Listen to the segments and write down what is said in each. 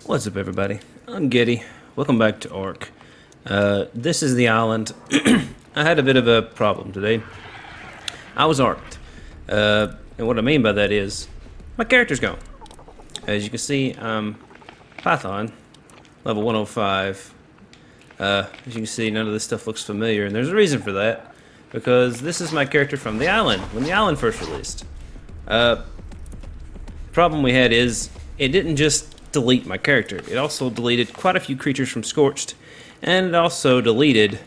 What's up, everybody? I'm Giddy. Welcome back to Ark. This is the island. I had a bit of a problem today. I was arked. And what I mean by that is, my character's gone. As you can see, I'm Python, level 105. As you can see, none of this stuff looks familiar, and there's a reason for that. Because this is my character from the island, when the island first released. The problem we had is, it didn't just delete my character. It also deleted quite a few creatures from Scorched, and it also deleted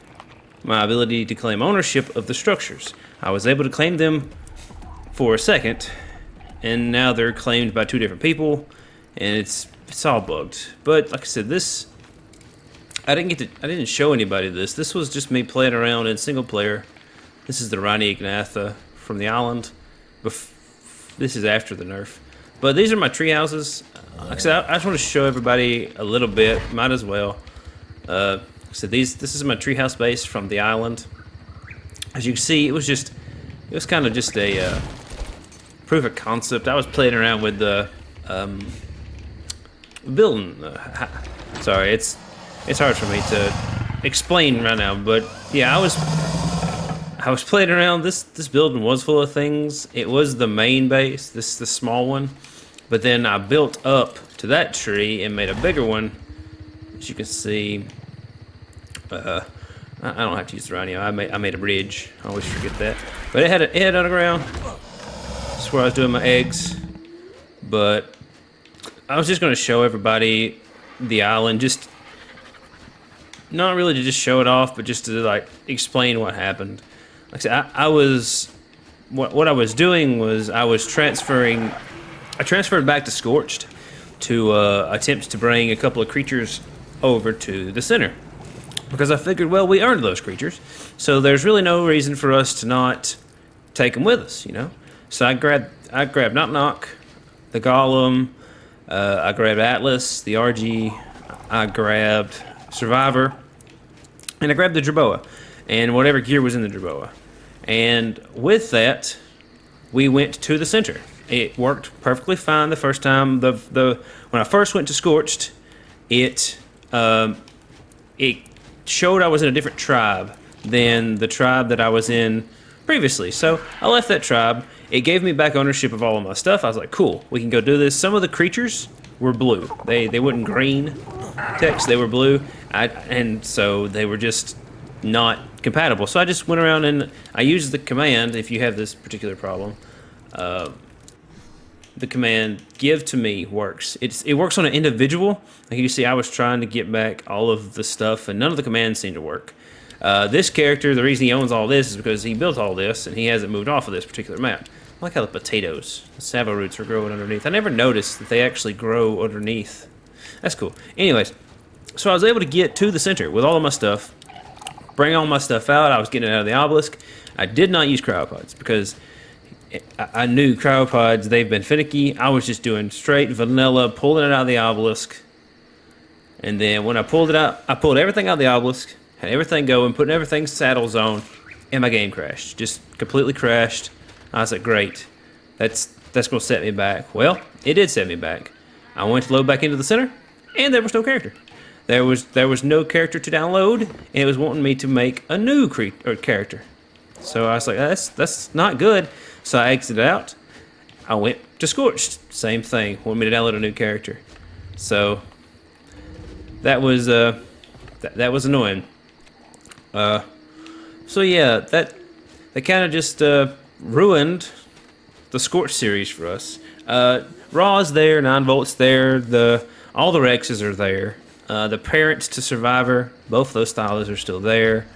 my ability to claim ownership of the structures. I was able to claim them for a second, and now they're claimed by two different people, and it's all bugged. But like I said, this I didn't show anybody this. This was just me playing around in single player. This is the Rani Ignatha from the island. This is after the nerf. But these are my tree houses. Like I said, I just want to show everybody a little bit. Might as well. So this is my treehouse base from the island. As you can see, it was kind of just a proof of concept. I was playing around with the building. Sorry, it's hard for me to explain right now, but yeah, I was playing around. This building was full of things. It was the main base, the small one. But then I built up to that tree and made a bigger one. As you can see, I don't have to use the radio. I made a bridge. I always forget that. But it had underground. That's where I was doing my eggs. But I was just going to show everybody the island. Just not really to just show it off, but just to like explain what happened. Like I said, what I was doing was I transferred back to Scorched to attempt to bring a couple of creatures over to the center. Because I figured, well, we earned those creatures, so there's really no reason for us to not take them with us, you know? So I grabbed Knock Knock, the Golem, I grabbed Atlas, the RG, I grabbed Survivor, and I grabbed the Jerboa, and whatever gear was in the Jerboa. And with that, we went to the center. It worked perfectly fine the first time. When I first went to Scorched, it showed I was in a different tribe than the tribe that I was in previously. So I left that tribe. It gave me back ownership of all of my stuff. I was like, cool, we can go do this. Some of the creatures were blue. They weren't green text. They were blue, and so they were just not compatible. So I just went around and I used the command. If you have this particular problem. The command give to me works. It works on an individual. Like you see, I was trying to get back all of the stuff, and none of the commands seem to work. This character, the reason he owns all this is because he built all this, and he hasn't moved off of this particular map. I like how the potatoes, the savo roots, are growing underneath. I never noticed that they actually grow underneath. That's cool. Anyways, so I was able to get to the center with all of my stuff, bring all my stuff out. I was getting it out of the obelisk. I did not use cryopods because I knew cryopods, they've been finicky. I was just doing straight vanilla, pulling it out of the obelisk. And then when I pulled it out, I pulled everything out of the obelisk, had everything going, putting everything in saddle zone, and my game crashed. Just completely crashed. I was like, great. That's going to set me back. Well, it did set me back. I went to load back into the center, and there was no character. There was no character to download, and it was wanting me to make a new character. So I was like, that's not good. So I exited out. I went to Scorched. Same thing. Wanted me to download a new character. So that was that was annoying. So yeah, that kind of just ruined the Scorched series for us. Raw's there, 9 volts there. All the Rexes are there. The parents to Survivor, both those styles are still there.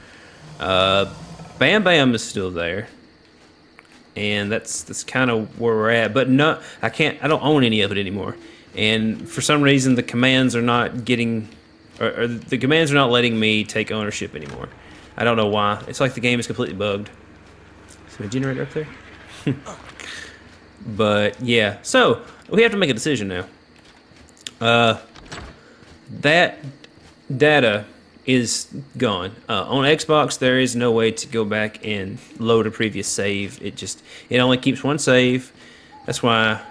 Bam Bam is still there. And that's kind of where we're at. But no, I don't own any of it anymore. And for some reason, the commands are not getting, or the commands are not letting me take ownership anymore. I don't know why. It's like the game is completely bugged. Is there a generator up there? But yeah, so we have to make a decision now. That data is gone. On Xbox, there is no way to go back and load a previous save. It only keeps one save. That's why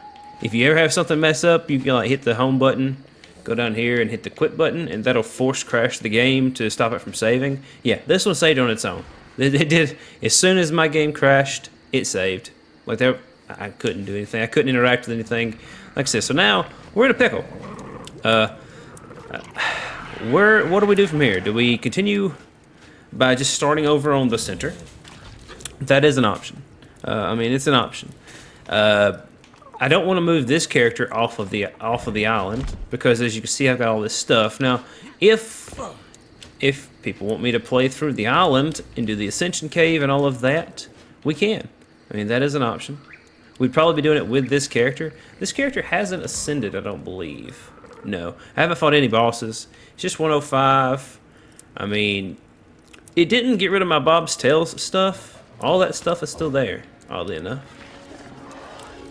if you ever have something mess up, you can like hit the home button, go down here and hit the quit button, and that'll force crash the game to stop it from saving. Yeah, this one saved on its own. It did. As soon as my game crashed, it saved. Like there, I couldn't do anything. I couldn't interact with anything. Like I said, so now we're in a pickle. What do we do from here? Do we continue by just starting over on the center? That is an option. I mean, it's an option. I don't want to move this character off of the island because, as you can see, I've got all this stuff. Now, if people want me to play through the island and do the Ascension Cave and all of that, we can. I mean, that is an option. We'd probably be doing it with this character. This character hasn't ascended, I don't believe. No, I haven't fought any bosses. It's just 105. I mean, it didn't get rid of my Bob's Tales stuff. All that stuff is still there, oddly enough.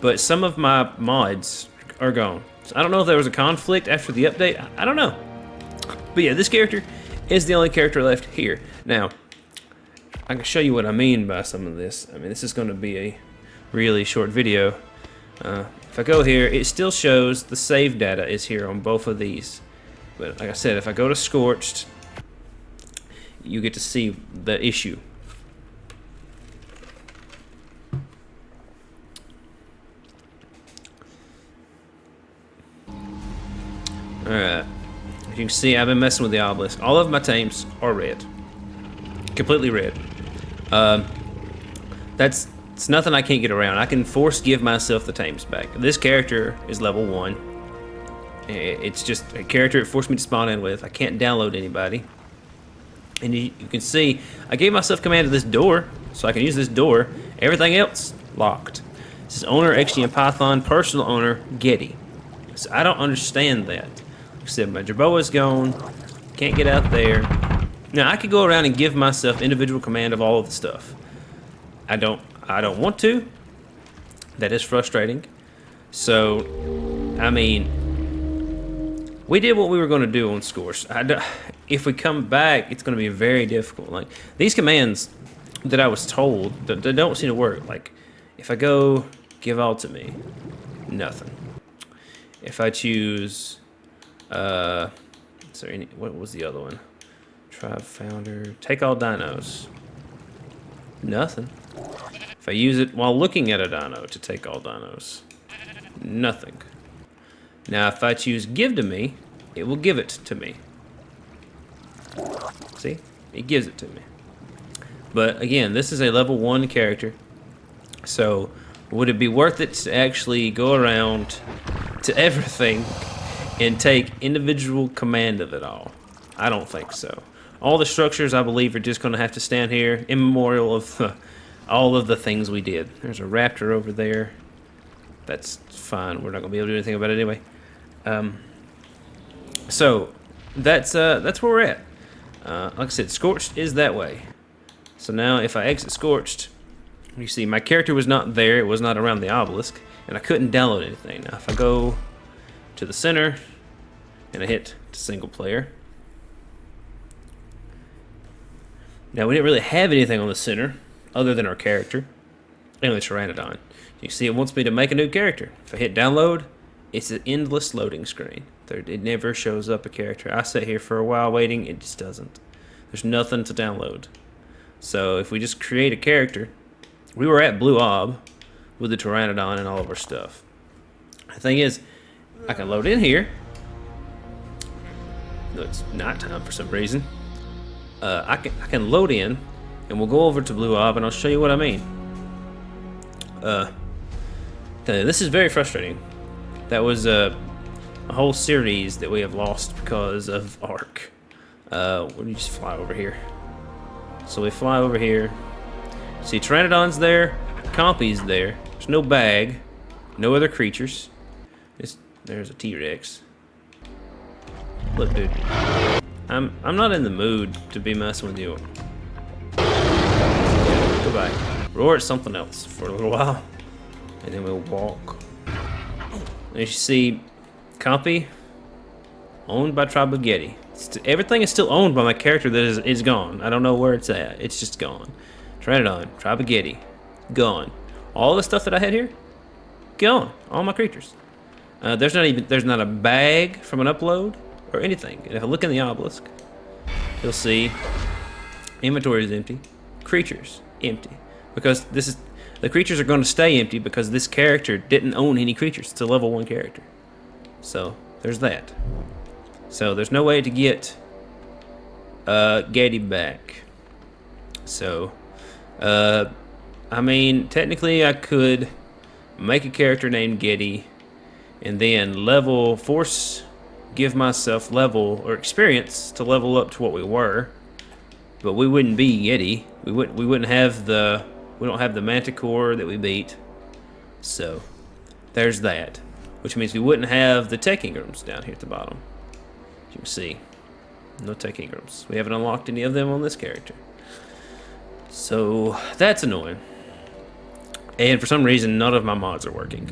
But some of my mods are gone. So I don't know if there was a conflict after the update. I don't know. But yeah, this character is the only character left here. Now, I can show you what I mean by some of this. I mean, this is going to be a really short video. If I go here, it still shows the save data is here on both of these. But like I said, if I go to Scorched, you get to see the issue. Alright, as you can see, I've been messing with the obelisk. All of my tames are red. Completely red. It's nothing I can't get around. I can force give myself the tames back. This character is level 1. It's just a character it forced me to spawn in with. I can't download anybody. And you can see, I gave myself command of this door, so I can use this door. Everything else, locked. This is owner, XGM Python, personal owner, Getty. So I don't understand that. Like I said, my Jerboa's gone. Can't get out there. Now, I could go around and give myself individual command of all of the stuff. I don't want to. That is frustrating. So, I mean, we did what we were going to do on scores. If we come back, it's going to be very difficult. Like, these commands that I was told, they don't seem to work. Like, if I go give all to me, nothing. If I choose, what was the other one? Tribe founder, take all dinos, nothing. If I use it while looking at a dino to take all dinos, nothing. Now, if I choose give to me, it will give it to me. See? It gives it to me. But again, this is a level 1 character. So, would it be worth it to actually go around to everything and take individual command of it all? I don't think so. All the structures, I believe, are just going to have to stand here in memorial of all of the things we did. There's a raptor over there. That's fine. We're not going to be able to do anything about it anyway. So that's where we're at. Like I said, Scorched is that way. So now if I exit Scorched, you see my character was not there. It was not around the obelisk, and I couldn't download anything. Now if I go to the center and I hit single player, now we didn't really have anything on the center other than our character and the Pteranodon. You can see it wants me to make a new character. If I hit download, it's an endless loading screen. It never shows up a character. I sat here for a while waiting, it just doesn't. There's nothing to download. So if we just create a character, we were at Blue Ob with the Pteranodon and all of our stuff. The thing is, I can load in here. No, it's nighttime for some reason. I can load in, and we'll go over to Blue Ob, and I'll show you what I mean. This is very frustrating. That was a whole series that we have lost because of Ark. Let me just fly over here. So we fly over here. See, Pteranodon's there, Compy's there. There's no bag, no other creatures. There's a T-Rex. Look, dude. I'm not in the mood to be messing with you. Goodbye. Roar at something else for a little while, and then we'll walk. As you see, Compy, owned by Tribe of Getty. Everything is still owned by my character that is gone. I don't know where it's at. It's just gone. Pteranodon, Tribe of Getty, gone. All the stuff that I had here, gone. All my creatures. There's not a bag from an upload or anything. And if I look in the obelisk, you'll see inventory is empty, creatures empty, because the creatures are going to stay empty because this character didn't own any creatures. It's a level 1 character, so there's that. So there's no way to get Getty back. So I mean, technically I could make a character named Getty and then give myself level or experience to level up to what we were, but we wouldn't be Getty. We don't have the Manticore that we beat. So there's that, which means we wouldn't have the Tech Ingrams down here at the bottom. As you can see, no Tech Ingrams. We haven't unlocked any of them on this character. So that's annoying. And for some reason, none of my mods are working.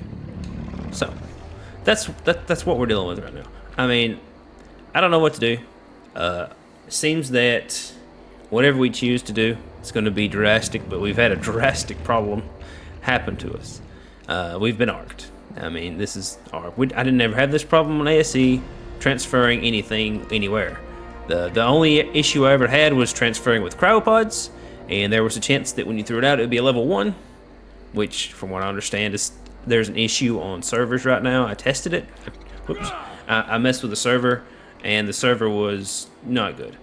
So that's what we're dealing with right now. I mean, I don't know what to do. It seems that whatever we choose to do, it's going to be drastic, but we've had a drastic problem happen to us. We've been arked. I mean, this is Ark. I didn't ever have this problem on ASE transferring anything anywhere. The only issue I ever had was transferring with cryopods, and there was a chance that when you threw it out, it would be a level 1, which, from what I understand, there's an issue on servers right now. I tested it. Whoops. I messed with the server, and the server was not good.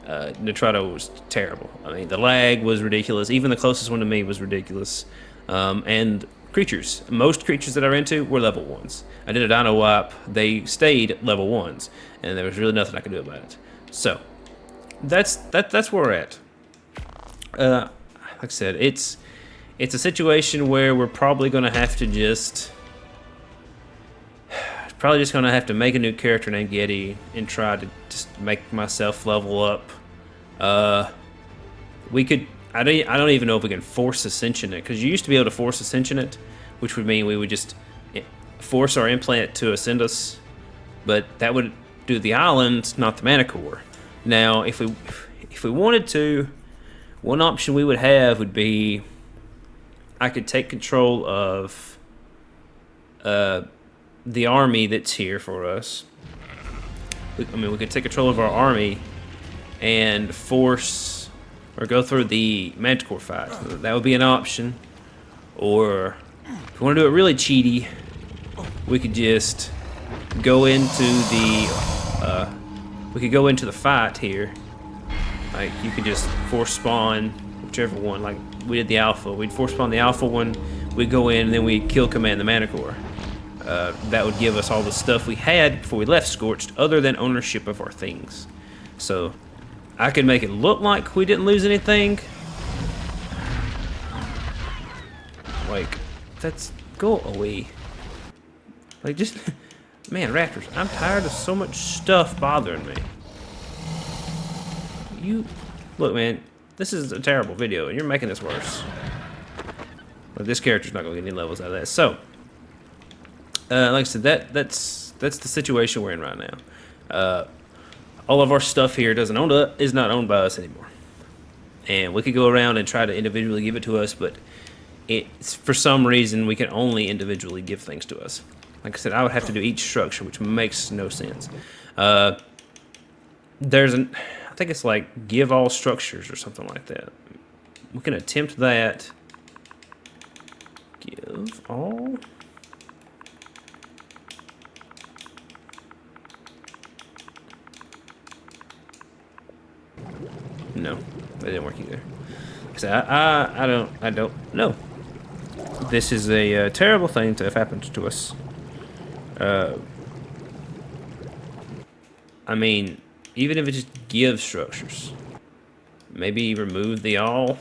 Nitrado was terrible. I mean, the lag was ridiculous. Even the closest one to me was ridiculous. And creatures. Most creatures that I ran into were level 1s. I did a dino wipe. They stayed level 1s, and there was really nothing I could do about it. So that's where we're at. Like I said, it's a situation where we're probably going to have to just make a new character named Getty and try to just make myself level up. We could. I don't even know if we can force Ascension it, because you used to be able to force Ascension it, which would mean we would just force our implant to ascend us, but that would do the island, not the Manticore. Now, if we wanted to, one option we would have would be I could take control of the army that's here for us. We could take control of our army and force or go through the Manticore fight. That would be an option. Or if we want to do it really cheaty, we could just go into the fight here. Like, you could just force spawn whichever one. Like we did the Alpha. We'd force spawn the Alpha one. We'd go in and then we'd kill command the Manticore. That would give us all the stuff we had before we left Scorched, other than ownership of our things. So I could make it look like we didn't lose anything. Like, that's go away. Like, just, man, Raptors, I'm tired of so much stuff bothering me. Look, man, this is a terrible video, and you're making this worse. But this character's not gonna get any levels out of that. So, like I said, that's the situation we're in right now. All of our stuff here is not owned by us anymore, and we could go around and try to individually give it to us, but it's for some reason we can only individually give things to us. Like I said, I would have to do each structure, which makes no sense. I think it's like give all structures or something like that. We can attempt that. Give all. No, that didn't work either. So I don't know. This is a terrible thing to have happened to us. I mean, even if it just gives structures, maybe remove the all.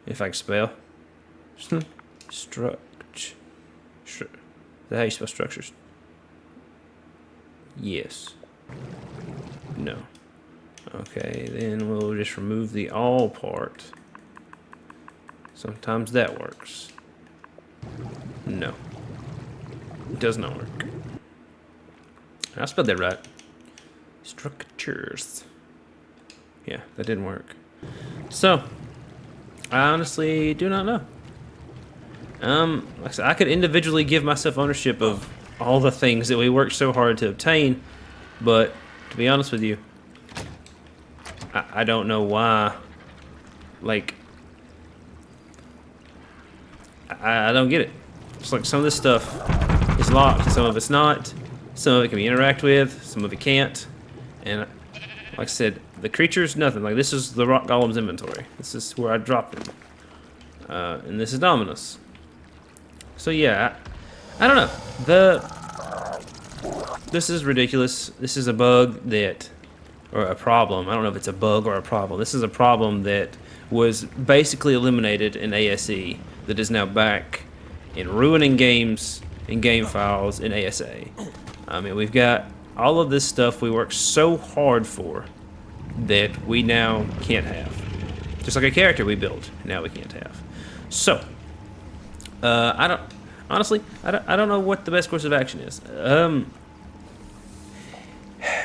If I can spell. Is that how you spell structures? Yes. No. Okay, then we'll just remove the all part. Sometimes that works. No. It does not work. I spelled that right. Structures. Yeah, that didn't work. So, I honestly do not know. Like I said, I could individually give myself ownership of all the things that we worked so hard to obtain, but to be honest with you, I don't know why. Like, I don't get it. It's like some of this stuff is locked, some of it's not. Some of it can be interacted with, some of it can't. And like I said, the creatures, nothing. Like, this is the rock golem's inventory. This is where I dropped them. And this is Dominus. So yeah, I don't know. This is ridiculous. This is a bug that, or a problem. I don't know if it's a bug or a problem. This is a problem that was basically eliminated in ASE that is now back in ruining games and game files in ASA. I mean, we've got all of this stuff we worked so hard for that we now can't have. Just like a character we built, now we can't have. So, I don't know what the best course of action is.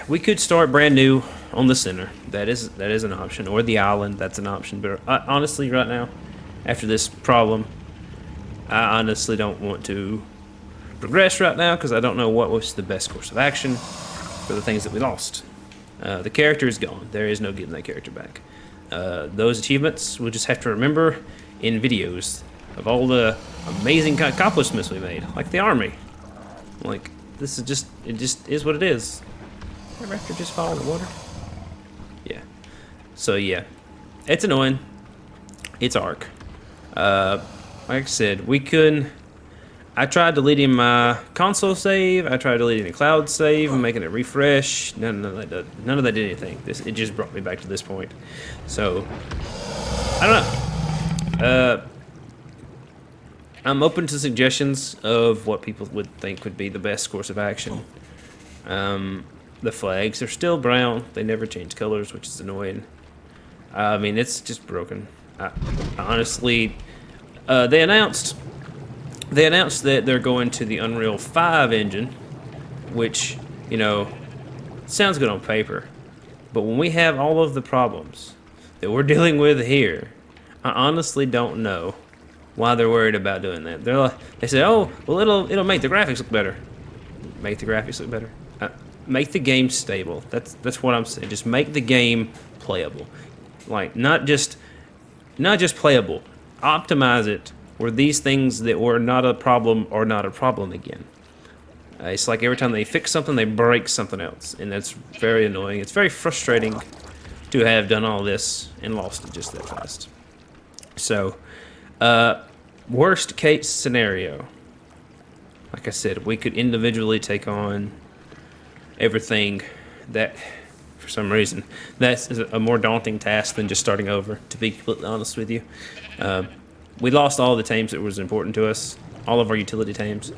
We could start brand new on the center. That is an option, or the island. That's an option. But honestly, right now, after this problem, I honestly don't want to progress right now because I don't know what was the best course of action for the things that we lost. The character is gone. There is no getting that character back. Those achievements we'll just have to remember in videos of all the amazing accomplishments we made, like the army. Like, this is just, it just is what it is. Did the raptor just fall in the water? Yeah. So yeah, it's annoying. It's Ark. Like I said, we couldn't. I tried deleting my console save. I tried deleting the cloud save and making it refresh. None of that did anything. It just brought me back to this point. So I don't know. I'm open to suggestions of what people would think would be the best course of action. The flags are still brown. They never change colors, which is annoying. I mean, it's just broken. Honestly, they announced that they're going to the Unreal 5 engine, which, you know, sounds good on paper. But when we have all of the problems that we're dealing with here, I honestly don't know why they're worried about doing that. They say, oh, well, it'll make the graphics look better. Make the graphics look better. Make the game stable. That's what I'm saying. Just make the game playable. Like, not just playable. Optimize it where these things that were not a problem are not a problem again. It's like every time they fix something, they break something else, and that's very annoying. It's very frustrating to have done all this and lost it just that fast. So, worst case scenario, like I said, we could individually take on everything that, for some reason, that's a more daunting task than just starting over, to be completely honest with you. We lost all the tames that was important to us, all of our utility tames.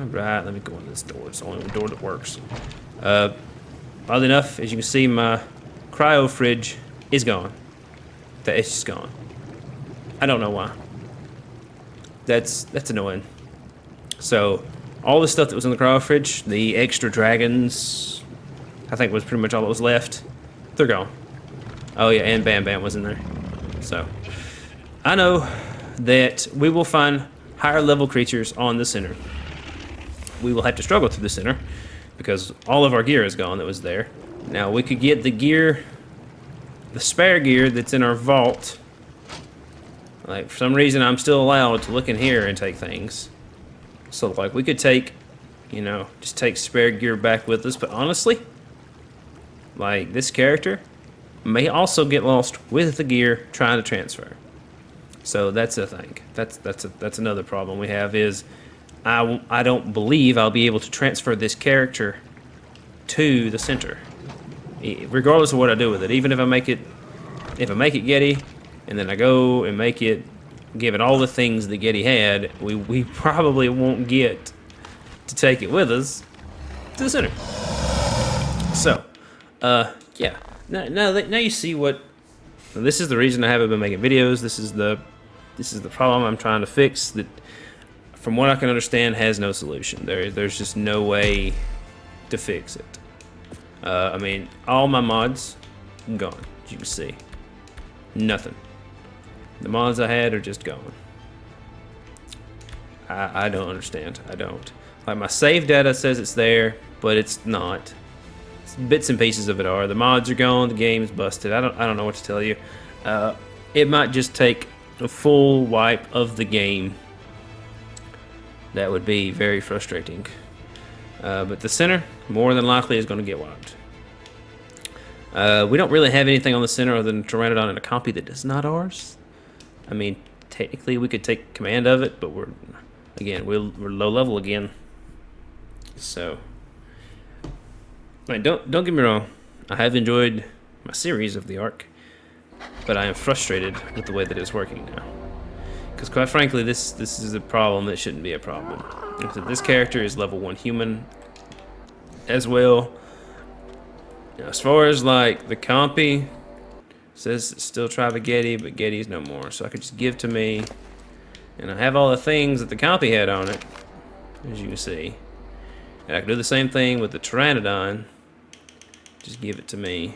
Right, let me go in this door. It's the only door that works. Oddly enough, as you can see, my cryo fridge is gone. It's just gone. I don't know why. That's annoying. So, all the stuff that was in the cryo fridge, the extra dragons, I think was pretty much all that was left. They're gone. Oh yeah, and Bam Bam was in there. So, I know that we will find higher level creatures on the center. We will have to struggle through the center because all of our gear is gone that was there. Now we could get the gear, the spare gear that's in our vault. Like, for some reason I'm still allowed to look in here and take things. So like, we could take, you know, just take spare gear back with us. But honestly, like, this character may also get lost with the gear trying to transfer. So that's a thing. That's another problem we have is I don't believe I'll be able to transfer this character to the center, regardless of what I do with it. Even if I make it Getty, and then I go and make it, give it all the things that Getty had, we probably won't get to take it with us to the center. So, yeah. Now you see what. This is the reason I haven't been making videos. This is the problem I'm trying to fix. That, from what I can understand, has no solution. There's just no way to fix it. I mean, all my mods gone. As you can see, nothing. The mods I had are just gone. I don't understand. I don't. Like, my save data says it's there, but it's not. Bits and pieces of it are. The mods are gone. The game's busted. I don't know what to tell you. It might just take a full wipe of the game. That would be very frustrating. But the center, more than likely, is going to get wiped. We don't really have anything on the center other than Pteranodon and a copy that is not ours. I mean, technically we could take command of it, but we're low level again. So, I mean, don't get me wrong. I have enjoyed my series of the Ark, but I am frustrated with the way that it's working now. Because quite frankly, this is a problem that shouldn't be a problem. This character is level 1 human as well. Now, as far as like the compy, says it's still Tribe of Getty, but Getty's no more. So I could just give to me, and I have all the things that the compy had on it, as you can see. And I can do the same thing with the Pteranodon. Just give it to me.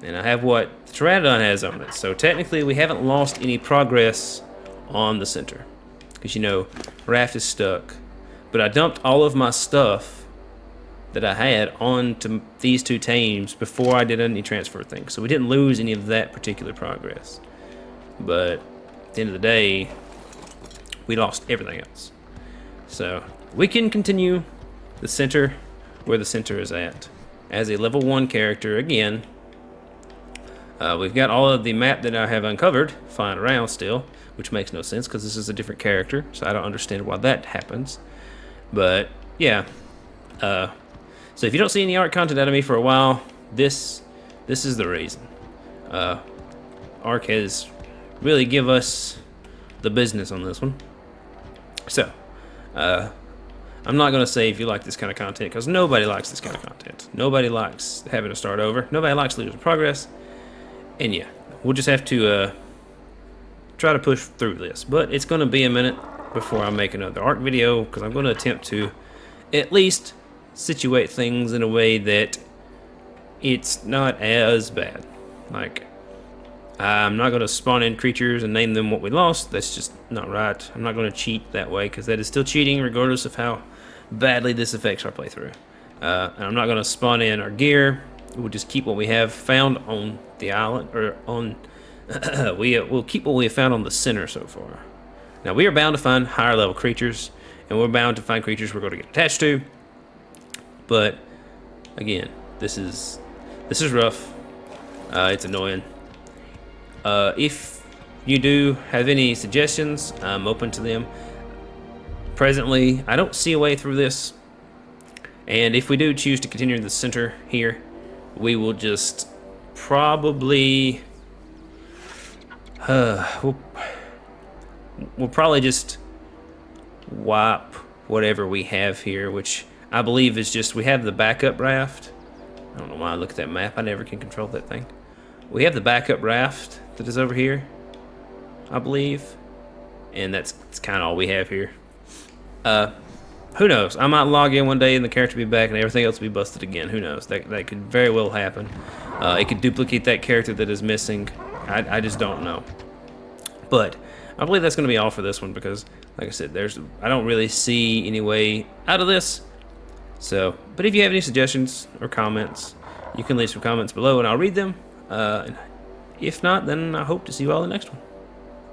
And I have what the Pteranodon has on it. So technically we haven't lost any progress on the center. Because you know, Raft is stuck. But I dumped all of my stuff that I had onto these two teams before I did any transfer things. So we didn't lose any of that particular progress. But at the end of the day, we lost everything else. So we can continue the center where the center is at. As a level 1 character again. We've got all of the map that I have uncovered flying around still, which makes no sense because this is a different character, so I don't understand why that happens. But yeah, so if you don't see any Ark content out of me for a while, this is the reason. Ark has really give us the business on this one. So I'm not going to say if you like this kind of content, because nobody likes this kind of content. Nobody likes having to start over. Nobody likes losing progress. And yeah, we'll just have to try to push through this. But it's going to be a minute before I make another Ark video, because I'm going to attempt to at least situate things in a way that it's not as bad. Like, I'm not going to spawn in creatures and name them what we lost. That's just not right. I'm not going to cheat that way, because that is still cheating regardless of how badly this affects our playthrough. And I'm not going to spawn in our gear. We'll just keep what we have found on the island, or on we'll keep what we have found on the center so far. Now we are bound to find higher level creatures, and we're bound to find creatures we're going to get attached to. But again, this is rough. It's annoying. If you do have any suggestions, I'm open to them. Presently, I don't see a way through this, and if we do choose to continue the center here, we will just probably we'll probably just wipe whatever we have here, which I believe is just, we have the backup raft. I don't know why I look at that map. I never can control that thing. We have the backup raft that is over here, I believe, and that's kind of all we have here. Who knows? I might log in one day and the character be back and everything else will be busted again. Who knows? That could very well happen. It could duplicate that character that is missing. I just don't know. But I believe that's going to be all for this one, because, like I said, I don't really see any way out of this. So, but if you have any suggestions or comments, you can leave some comments below and I'll read them. If not, then I hope to see you all in the next one.